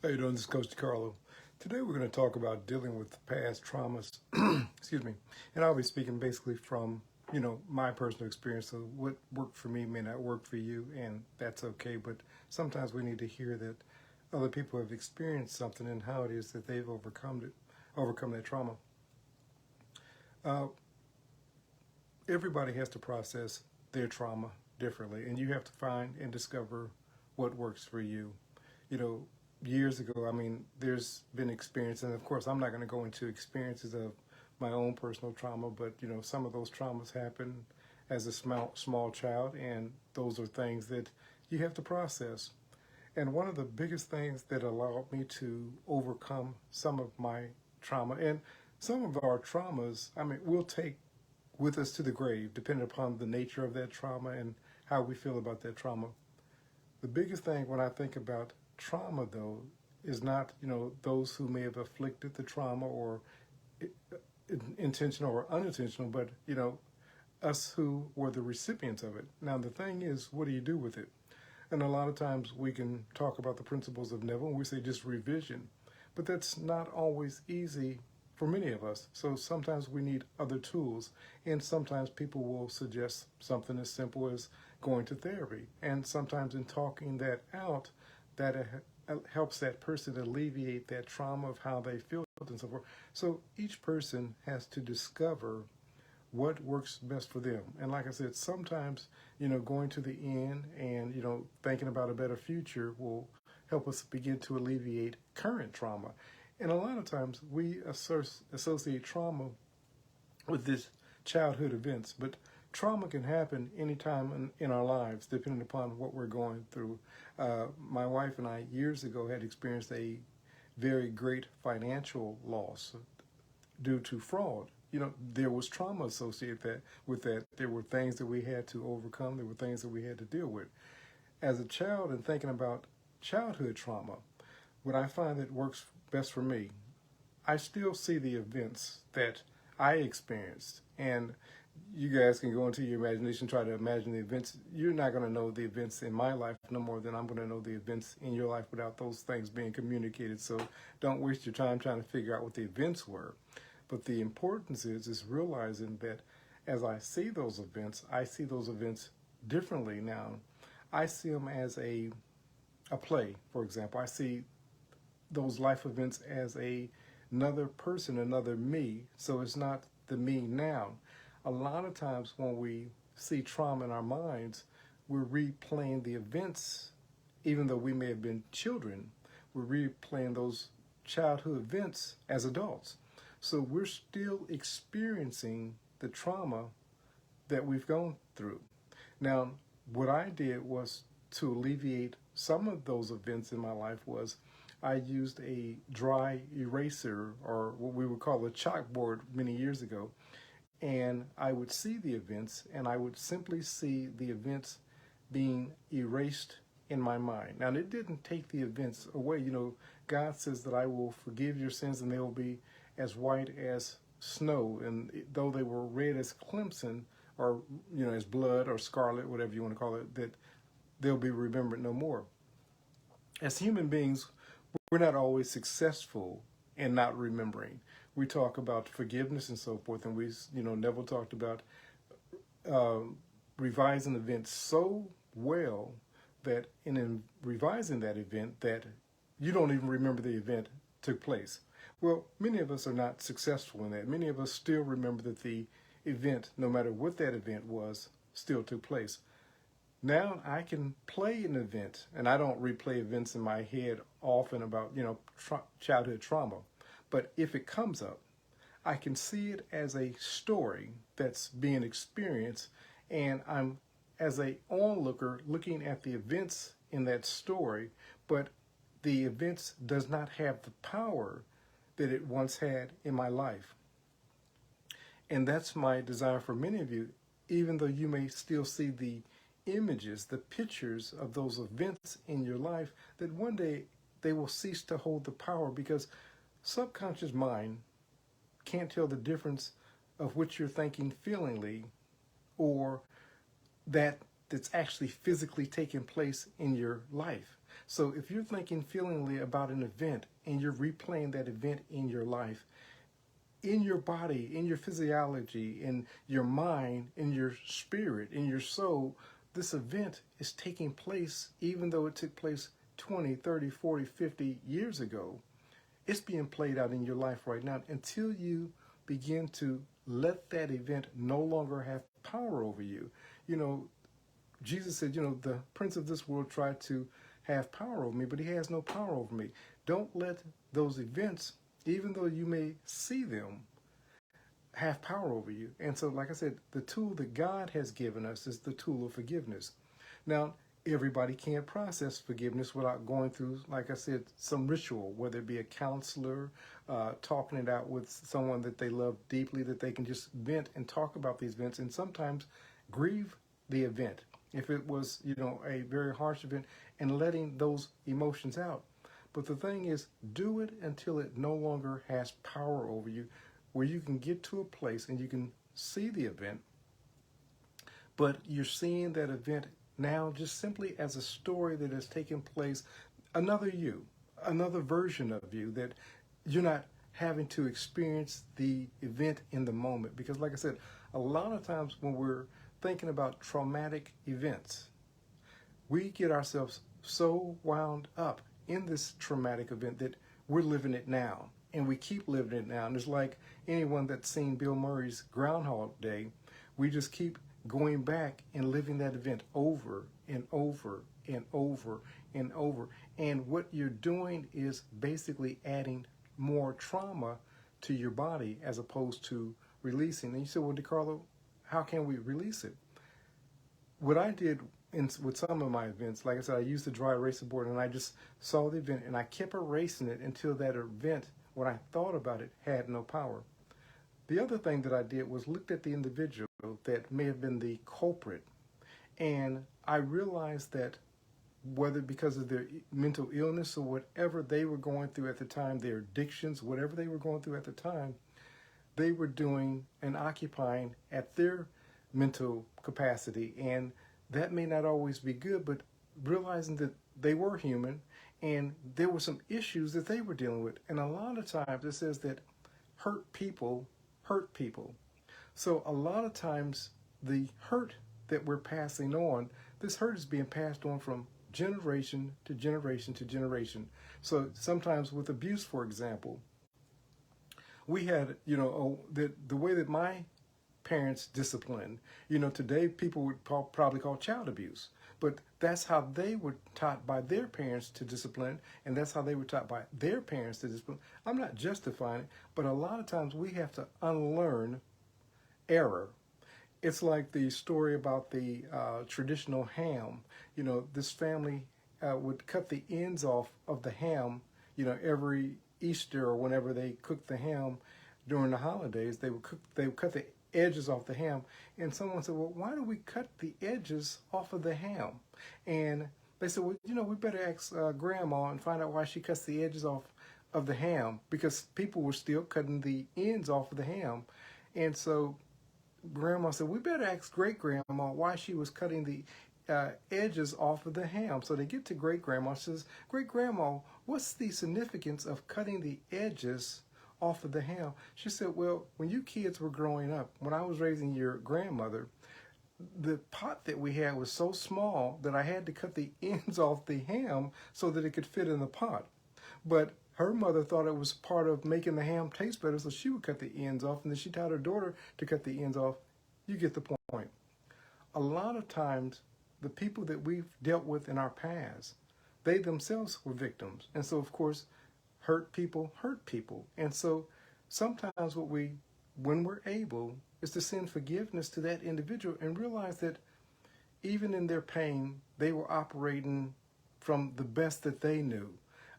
How you doing? This is Coach DeCarlo. Today we're going to talk about dealing with past traumas. Excuse me. And I'll be speaking basically from, my personal experience. So what worked for me may not work for you, and that's okay. But sometimes we need to hear that other people have experienced something and how it is that they've overcome that trauma. Everybody has to process their trauma differently, and you have to find and discover what works for you. Years ago, there's been experience, and of course, I'm not going to go into experiences of my own personal trauma, but, some of those traumas happen as a small child, and those are things that you have to process. And one of the biggest things that allowed me to overcome some of my trauma, and some of our traumas, we'll take with us to the grave, depending upon the nature of that trauma and how we feel about that trauma. The biggest thing when I think about trauma, though, is not, those who may have afflicted the trauma or intentional or unintentional, but, us who were the recipients of it. Now, the thing is, what do you do with it? And a lot of times we can talk about the principles of Neville, and we say just revision. But that's not always easy for many of us. So sometimes we need other tools, and sometimes people will suggest something as simple as going to therapy. And sometimes in talking that out, that helps that person alleviate that trauma of how they feel and so forth. So each person has to discover what works best for them. And like I said, sometimes, going to the end and, thinking about a better future will help us begin to alleviate current trauma. And a lot of times we associate trauma with this childhood events, but trauma can happen anytime in our lives, depending upon what we're going through. My wife and I, years ago, had experienced a very great financial loss due to fraud. There was trauma associated with that. There were things that we had to overcome. There were things that we had to deal with. As a child, and thinking about childhood trauma, what I find that works best for me, I still see the events that I experienced, and you guys can go into your imagination, try to imagine the events. You're not going to know the events in my life no more than I'm going to know the events in your life without those things being communicated. So don't waste your time trying to figure out what the events were. But the importance is realizing that as I see those events, I see those events differently now. I see them as a play, for example. I see those life events as another person, another me. So it's not the me now. A lot of times when we see trauma in our minds, we're replaying the events, even though we may have been children, we're replaying those childhood events as adults. So we're still experiencing the trauma that we've gone through. Now, what I did was to alleviate some of those events in my life was I used a dry eraser, or what we would call a chalkboard many years ago. And I would see the events, and I would simply see the events being erased in my mind. Now, it didn't take the events away. God says that I will forgive your sins, and they will be as white as snow. And though they were red as crimson, or, as blood or scarlet, whatever you want to call it, that they'll be remembered no more. As human beings, we're not always successful in not remembering. We talk about forgiveness and so forth, and Neville talked about revising events so well that in revising that event that you don't even remember the event took place. Well, many of us are not successful in that. Many of us still remember that the event, no matter what that event was, still took place. Now I can play an event, and I don't replay events in my head often about, childhood trauma. But if it comes up, I can see it as a story that's being experienced, and I'm, as a onlooker, looking at the events in that story, but the events does not have the power that it once had in my life. And that's my desire for many of you, even though you may still see the images, the pictures of those events in your life, that one day they will cease to hold the power, because subconscious mind can't tell the difference of what you're thinking feelingly or that's actually physically taking place in your life. So if you're thinking feelingly about an event and you're replaying that event in your life, in your body, in your physiology, in your mind, in your spirit, in your soul, this event is taking place even though it took place 20, 30, 40, 50 years ago. It's being played out in your life right now until you begin to let that event no longer have power over you. You know, Jesus said, the prince of this world tried to have power over me, but he has no power over me. Don't let those events, even though you may see them, have power over you. And so, like I said, the tool that God has given us is the tool of forgiveness. Now, everybody can't process forgiveness without going through, like I said, some ritual, whether it be a counselor, talking it out with someone that they love deeply, that they can just vent and talk about these events, and sometimes grieve the event. If it was, a very harsh event, and letting those emotions out. But the thing is, do it until it no longer has power over you, where you can get to a place and you can see the event, but you're seeing that event now just simply as a story that has taken place, another you, another version of you, that you're not having to experience the event in the moment. Because like I said, a lot of times when we're thinking about traumatic events, we get ourselves so wound up in this traumatic event that we're living it now, and we keep living it now. And it's like anyone that's seen Bill Murray's Groundhog Day, we just keep going back and living that event over and over and over and over. And what you're doing is basically adding more trauma to your body as opposed to releasing. And you said, well, DeCarlo, how can we release it? What I did with some of my events, like I said, I used the dry eraser board, and I just saw the event and I kept erasing it until that event, when I thought about it, had no power. The other thing that I did was looked at the individual that may have been the culprit, and I realized that whether because of their mental illness or whatever they were going through at the time, their addictions, whatever they were going through at the time, they were doing and occupying at their mental capacity. And that may not always be good, but realizing that they were human and there were some issues that they were dealing with. And a lot of times it says that hurt people hurt people. So a lot of times the hurt that we're passing on, this hurt is being passed on from generation to generation to generation. So sometimes with abuse, for example, we had, the way that my parents disciplined, today people would probably call child abuse. But that's how they were taught by their parents to discipline, and that's how they were taught by their parents to discipline. I'm not justifying it, but a lot of times we have to unlearn error. It's like the story about the traditional ham. This family would cut the ends off of the ham, every Easter or whenever they cooked the ham during the holidays, they would cut the edges off the ham. And someone said, well, why do we cut the edges off of the ham? And they said, well, we better ask Grandma and find out why she cuts the edges off of the ham, because people were still cutting the ends off of the ham. And so Grandma said, we better ask Great-Grandma why she was cutting the edges off of the ham. So they get to Great-Grandma. She says, Great-Grandma, what's the significance of cutting the edges off of the ham? She said, well, when you kids were growing up, when I was raising your grandmother, the pot that we had was so small that I had to cut the ends off the ham so that it could fit in the pot. But her mother thought it was part of making the ham taste better, so she would cut the ends off, and then she taught her daughter to cut the ends off. You get the point. A lot of times, the people that we've dealt with in our past, they themselves were victims. And so, of course, hurt people hurt people. And so sometimes when we're able, is to send forgiveness to that individual and realize that even in their pain, they were operating from the best that they knew.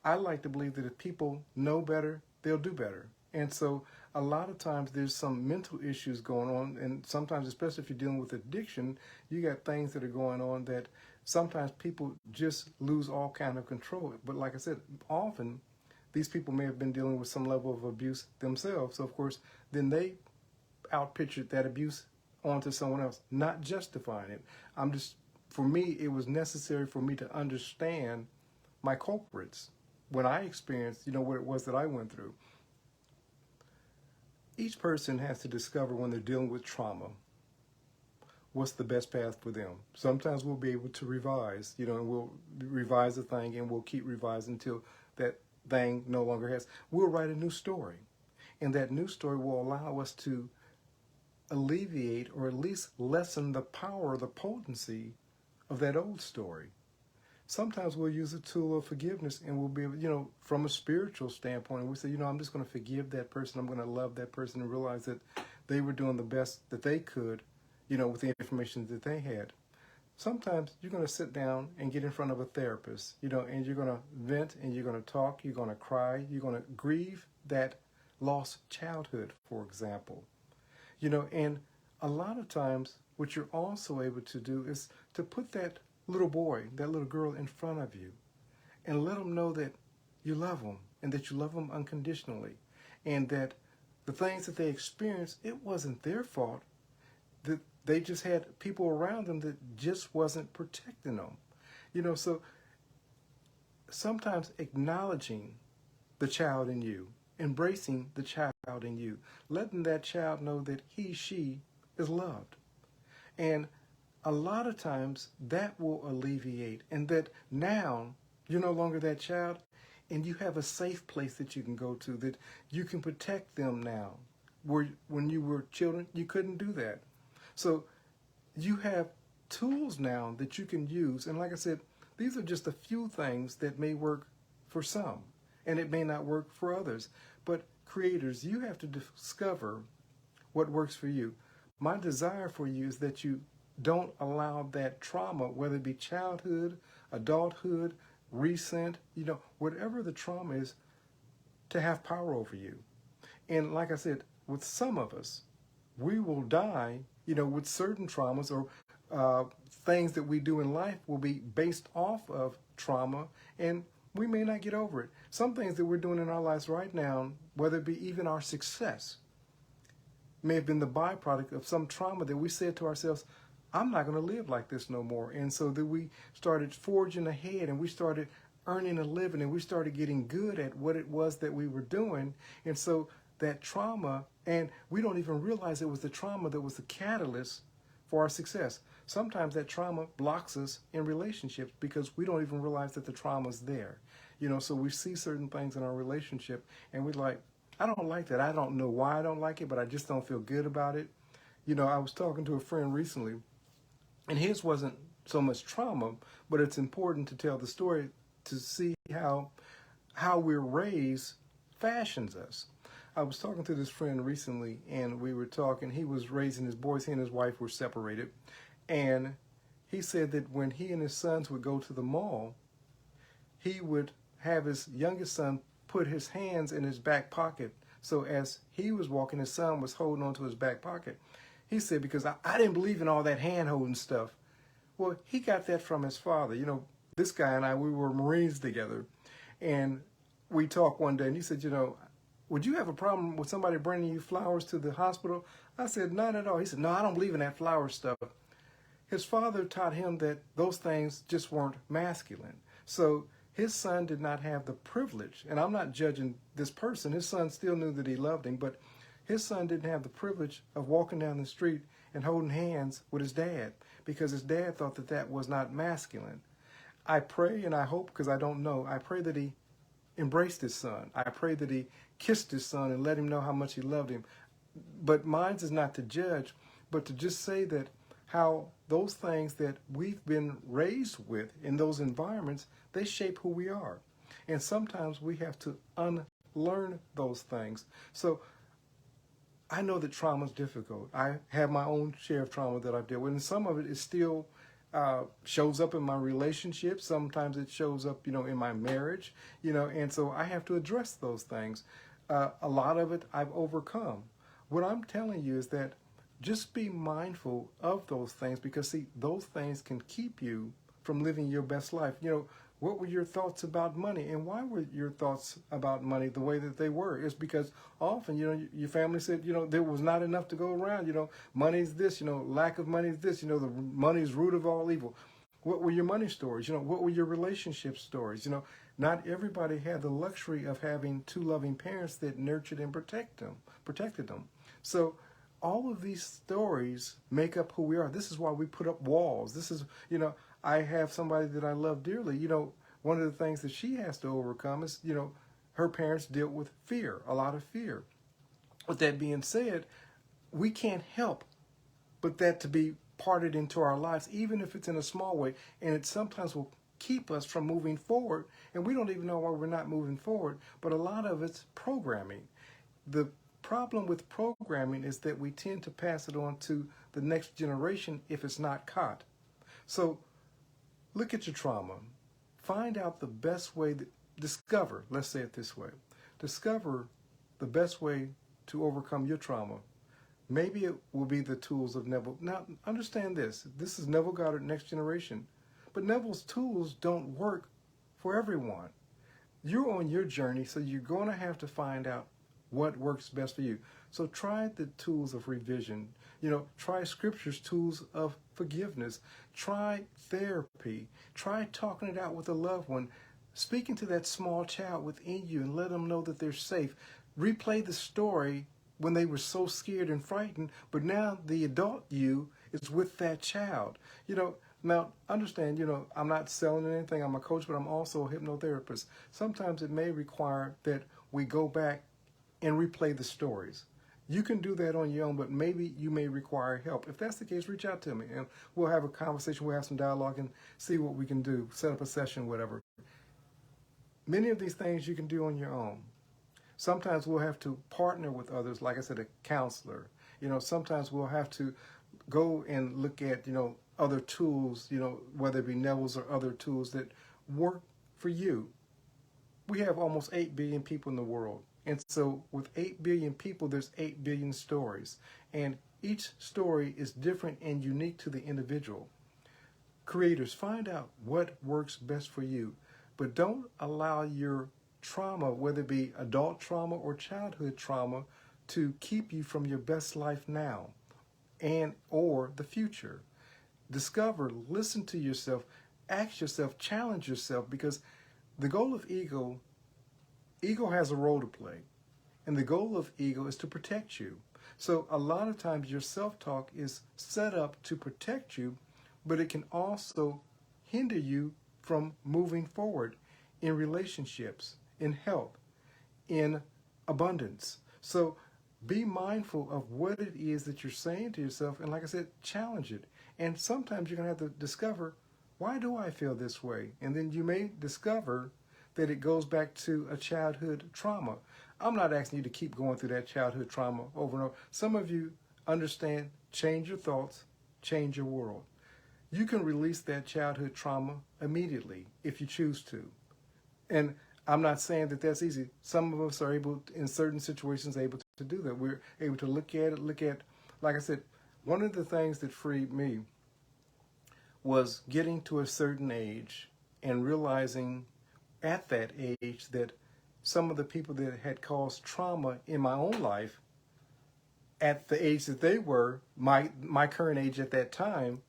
I like to believe that if people know better, they'll do better. And so a lot of times there's some mental issues going on, and sometimes, especially if you're dealing with addiction, you got things that are going on that sometimes people just lose all kind of control. But like I said, often these people may have been dealing with some level of abuse themselves. So of course, then they outpictured that abuse onto someone else, not justifying it. For me, it was necessary for me to understand my culprits when I experienced, what it was that I went through. Each person has to discover when they're dealing with trauma, what's the best path for them. Sometimes we'll be able to revise, and we'll revise the thing and we'll keep revising until that thing no longer has. We'll write a new story. And that new story will allow us to alleviate or at least lessen the power, the potency of that old story. Sometimes we'll use a tool of forgiveness and we'll be able, from a spiritual standpoint, we say, I'm just going to forgive that person. I'm going to love that person and realize that they were doing the best that they could, with the information that they had. Sometimes you're going to sit down and get in front of a therapist, and you're going to vent and you're going to talk, you're going to cry, you're going to grieve that lost childhood, for example. And a lot of times what you're also able to do is to put that little boy, that little girl in front of you and let them know that you love them and that you love them unconditionally and that the things that they experienced, it wasn't their fault, that they just had people around them that just wasn't protecting them. So sometimes acknowledging the child in you, embracing the child in you, letting that child know that he, she is loved. And a lot of times that will alleviate, and that now you're no longer that child and you have a safe place that you can go to, that you can protect them now. Where when you were children, you couldn't do that. So you have tools now that you can use. And like I said, these are just a few things that may work for some, and it may not work for others. But creators, you have to discover what works for you. My desire for you is that you don't allow that trauma, whether it be childhood, adulthood, recent, whatever the trauma is, to have power over you. And like I said, with some of us, we will die, with certain traumas or things that we do in life will be based off of trauma, and we may not get over it. Some things that we're doing in our lives right now, whether it be even our success, may have been the byproduct of some trauma that we said to ourselves, I'm not going to live like this no more. And so that we started forging ahead and we started earning a living and we started getting good at what it was that we were doing. And so that trauma, and we don't even realize it was the trauma that was the catalyst for our success. Sometimes that trauma blocks us in relationships because we don't even realize that the trauma is there. So we see certain things in our relationship and we're like, I don't like that. I don't know why I don't like it, but I just don't feel good about it. I was talking to a friend recently, and his wasn't so much trauma, but it's important to tell the story to see how we're raised fashions us. I was talking to this friend recently, and we were talking. He was raising his boys. He and his wife were separated. And he said that when he and his sons would go to the mall, he would have his youngest son put his hands in his back pocket. So as he was walking, his son was holding onto his back pocket. He said, because I didn't believe in all that hand-holding stuff. Well, he got that from his father. This guy and I, we were Marines together. And we talked one day, and he said, would you have a problem with somebody bringing you flowers to the hospital? I said, not at all. He said, no, I don't believe in that flower stuff. His father taught him that those things just weren't masculine. So his son did not have the privilege, and I'm not judging this person. His son still knew that he loved him, but his son didn't have the privilege of walking down the street and holding hands with his dad because his dad thought that that was not masculine. I pray and I hope, because I don't know, I pray that he embraced his son. I pray that he kissed his son and let him know how much he loved him. But mine is not to judge, but to just say that how those things that we've been raised with in those environments, they shape who we are. And sometimes we have to unlearn those things. So I know that trauma is difficult. I have my own share of trauma that I've dealt with, and some of it is still shows up in my relationships. Sometimes it shows up, in my marriage, and so I have to address those things. A lot of it I've overcome. What I'm telling you is that just be mindful of those things, because see, those things can keep you from living your best life. What were your thoughts about money, and why were your thoughts about money the way that they were? It's because often, your family said, there was not enough to go around. Money's this, lack of money is this, the money is root of all evil. What were your money stories? What were your relationship stories? Not everybody had the luxury of having two loving parents that nurtured and protected them. So all of these stories make up who we are. This is why we put up walls. This is, I have somebody that I love dearly. One of the things that she has to overcome is, her parents dealt with fear, a lot of fear. With that being said, we can't help but that to be parted into our lives, even if it's in a small way, and it sometimes will keep us from moving forward, and we don't even know why we're not moving forward, but a lot of it's programming. The problem with programming is that we tend to pass it on to the next generation if it's not caught. So look at your trauma. Find out the best way, discover, let's say it this way, discover the best way to overcome your trauma. Maybe it will be the tools of Neville. Now, understand this. This is Neville Goddard Next Generation. But Neville's tools don't work for everyone. You're on your journey, so you're going to have to find out what works best for you. So try the tools of revision. Try Scripture's tools of forgiveness. Try therapy. Try talking it out with a loved one. Speaking to that small child within you and let them know that they're safe. Replay the story when they were so scared and frightened, but now the adult you is with that child. Now understand, I'm not selling anything. I'm a coach, but I'm also a hypnotherapist. Sometimes it may require that we go back and replay the stories. You can do that on your own, but maybe you may require help. If that's the case, reach out to me and we'll have a conversation. We'll have some dialogue and see what we can do, set up a session, whatever. Many of these things you can do on your own. Sometimes we'll have to partner with others, like I said, a counselor. Sometimes we'll have to go and look at, other tools, whether it be Neville's or other tools that work for you. We have almost 8 billion people in the world. And so with 8 billion people, there's 8 billion stories. And each story is different and unique to the individual. Creators, find out what works best for you. But don't allow your trauma, whether it be adult trauma or childhood trauma, to keep you from your best life now and or the future. Discover, listen to yourself, ask yourself, challenge yourself, because the goal of ego has a role to play. And the goal of ego is to protect you. So a lot of times your self-talk is set up to protect you, but it can also hinder you from moving forward in relationships, in health, in abundance. So be mindful of what it is that you're saying to yourself. And like I said, challenge it. And sometimes you're going to have to discover, why do I feel this way? And then you may discover that it goes back to a childhood trauma. I'm not asking you to keep going through that childhood trauma over and over. Some of you understand, change your thoughts, change your world. You can release that childhood trauma immediately if you choose to. And I'm not saying that that's easy. Some of us are able, in certain situations, able to do that. We're able to look at it, like I said, one of the things that freed me was getting to a certain age and realizing at that age that some of the people that had caused trauma in my own life at the age that they were, my current age at that time,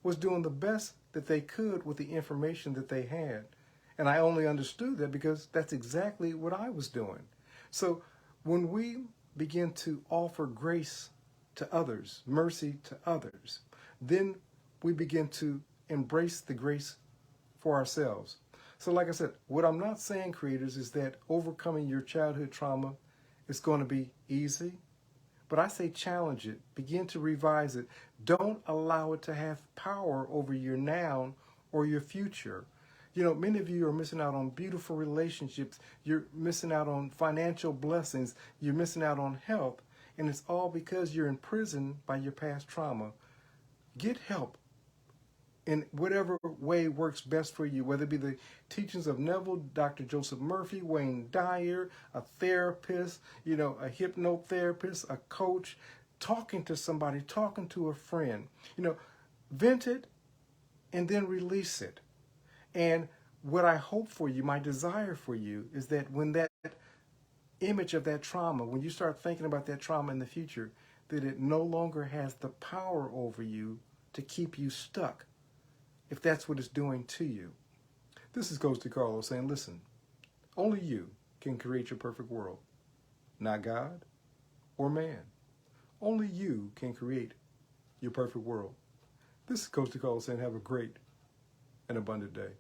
was doing the best that they could with the information that they had. And I only understood that because that's exactly what I was doing. So when we begin to offer grace to others, mercy to others, then we begin to embrace the grace for ourselves. So like I said, what I'm not saying, creators, is that overcoming your childhood trauma is going to be easy. But I say challenge it. Begin to revise it. Don't allow it to have power over your now or your future. Many of you are missing out on beautiful relationships. You're missing out on financial blessings. You're missing out on health. And it's all because you're imprisoned by your past trauma. Get help in whatever way works best for you, whether it be the teachings of Neville, Dr. Joseph Murphy, Wayne Dyer, a therapist, a hypnotherapist, a coach, talking to somebody, talking to a friend. Vent it and then release it. And what I hope for you, my desire for you, is that when that image of that trauma, when you start thinking about that trauma in the future, that it no longer has the power over you to keep you stuck. if that's what it's doing to you. This is Coach DeCarlo saying, listen, only you can create your perfect world, not God or man. Only you can create your perfect world. This is Coach DeCarlo saying, have a great and abundant day.